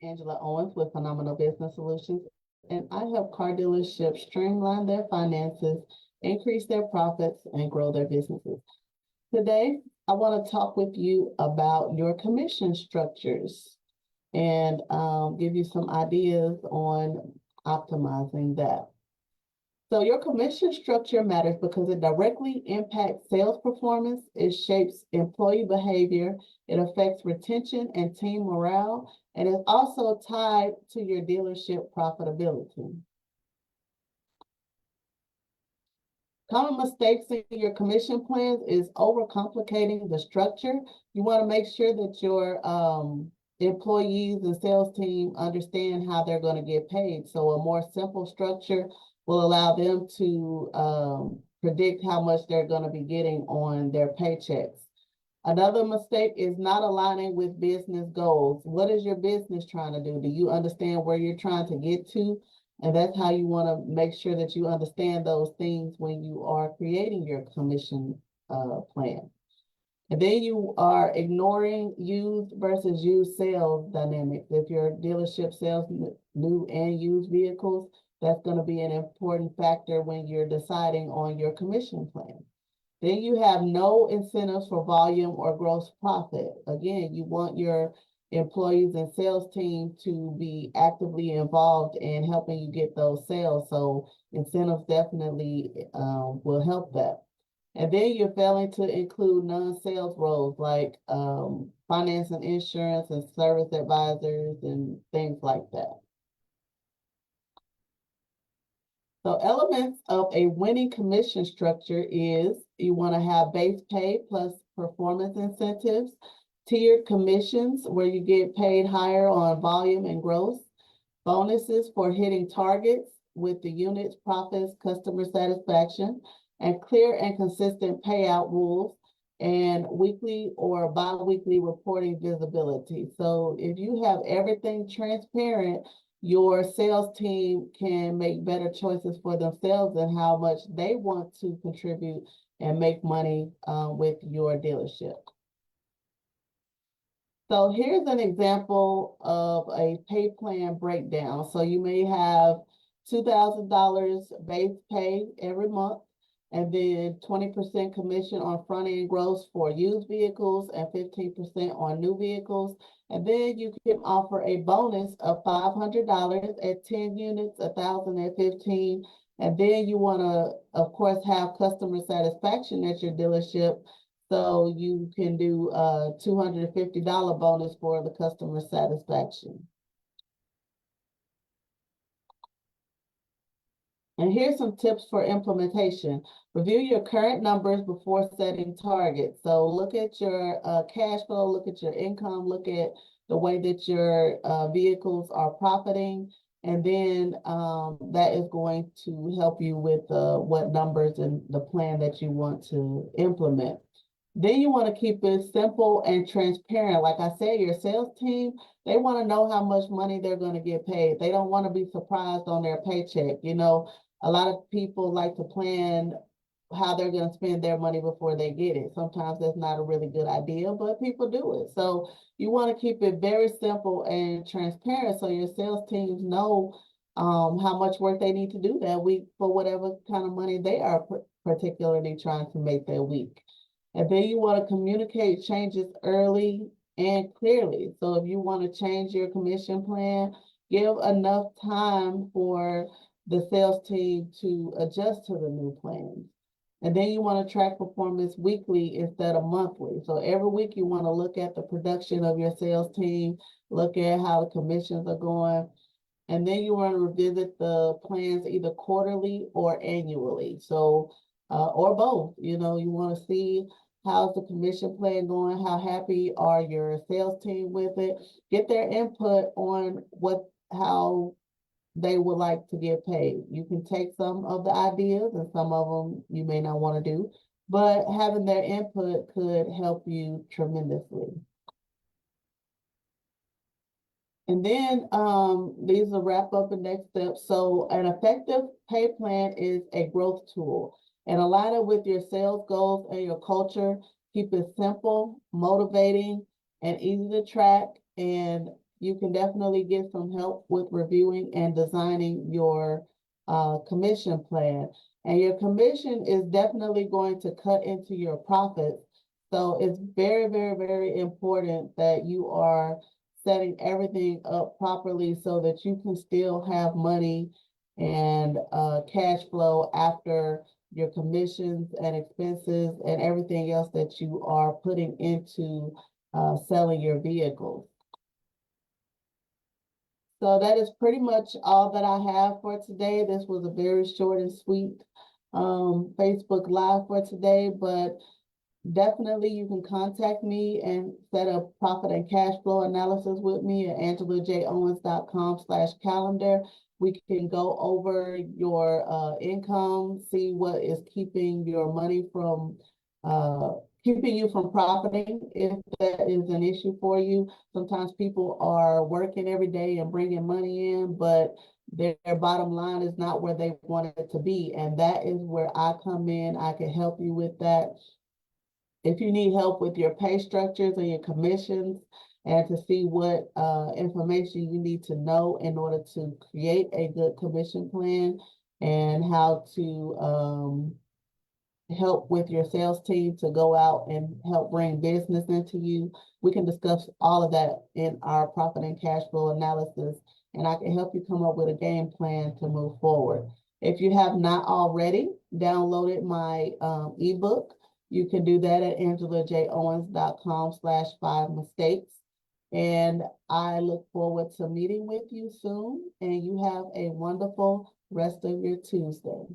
Angela Owens with Phenomenal Business Solutions, and I help car dealerships streamline their finances, increase their profits, and grow their businesses. Today, I want to talk with you about your commission structures and give you some ideas on optimizing that. So your commission structure matters because it directly impacts sales performance, it shapes employee behavior, it affects retention and team morale, and is also tied to your dealership profitability. Common mistakes in your commission plans is overcomplicating the structure. You want to make sure that your employees and sales team understand how they're going to get paid. So a more simple structure will allow them to predict how much they're going to be getting on their paychecks. Another mistake is not aligning with business goals. What is your business trying to do? Do you understand where you're trying to get to? And that's how you want to make sure that you understand those things when you are creating your commission plan. And then you are ignoring used versus used sales dynamics. If your dealership sells new and used vehicles, that's going to be an important factor when you're deciding on your commission plan. Then you have no incentives for volume or gross profit. Again, you want your employees and sales team to be actively involved in helping you get those sales. So incentives definitely will help that. And then you're failing to include non-sales roles like finance and insurance and service advisors and things like that. So elements of a winning commission structure is you want to have base pay plus performance incentives, tiered commissions where you get paid higher on volume and gross, bonuses for hitting targets with the unit's profits, customer satisfaction, and clear and consistent payout rules, and weekly or bi-weekly reporting visibility. So if you have everything transparent, your sales team can make better choices for themselves and how much they want to contribute and make money with your dealership. So here's an example of a pay plan breakdown. So you may have $2,000 base pay every month, and then 20% commission on front end gross for used vehicles and 15% on new vehicles. And then you can offer a bonus of $500 at 10 units, 1,000 at 15. And then you want to, of course, have customer satisfaction at your dealership. So you can do a $250 bonus for the customer satisfaction. And here's some tips for implementation. Review your current numbers before setting targets. So look at your cash flow, look at your income, look at the way that your vehicles are profiting. And then that is going to help you with what numbers and the plan that you want to implement. Then you want to keep it simple and transparent. Like I said, your sales team, they want to know how much money they're going to get paid. They don't want to be surprised on their paycheck. You know, a lot of people like to plan how they're going to spend their money before they get it. Sometimes that's not a really good idea, but people do it. So you want to keep it very simple and transparent so your sales teams know how much work they need to do that week for whatever kind of money they are particularly trying to make that week. And then you want to communicate changes early and clearly. So if you want to change your commission plan, give enough time for the sales team to adjust to the new plans. And then you want to track performance weekly instead of monthly. So every week you want to look at the production of your sales team, look at how the commissions are going. And then you want to revisit the plans either quarterly or annually. So, or both, you know, you want to see how's the commission plan going, how happy are your sales team with it, get their input on how they would like to get paid. You can take some of the ideas and some of them you may not want to do, but having their input could help you tremendously. And then these will wrap up the next step. So an effective pay plan is a growth tool and align it with your sales goals and your culture. Keep it simple, motivating, and easy to track, and you can definitely get some help with reviewing and designing your commission plan. And your commission is definitely going to cut into your profits. So it's very, very, very important that you are setting everything up properly so that you can still have money and cash flow after your commissions and expenses and everything else that you are putting into selling your vehicles. So that is pretty much all that I have for today. This was a very short and sweet Facebook Live for today, but definitely you can contact me and set up profit and cash flow analysis with me at angelajones.com/calendar. We can go over your income, see what is keeping your money from keeping you from profiting if that is an issue for you. Sometimes people are working every day and bringing money in, but their bottom line is not where they want it to be. And that is where I come in. I can help you with that. If you need help with your pay structures and your commissions and to see what information you need to know in order to create a good commission plan and how to help with your sales team to go out and help bring business into you, we can discuss all of that in our profit and cash flow analysis, and I can help you come up with a game plan to move forward. If you have not already downloaded my ebook, you can do that at angelajones.com/5mistakes. And I look forward to meeting with you soon, and you have a wonderful rest of your Tuesday.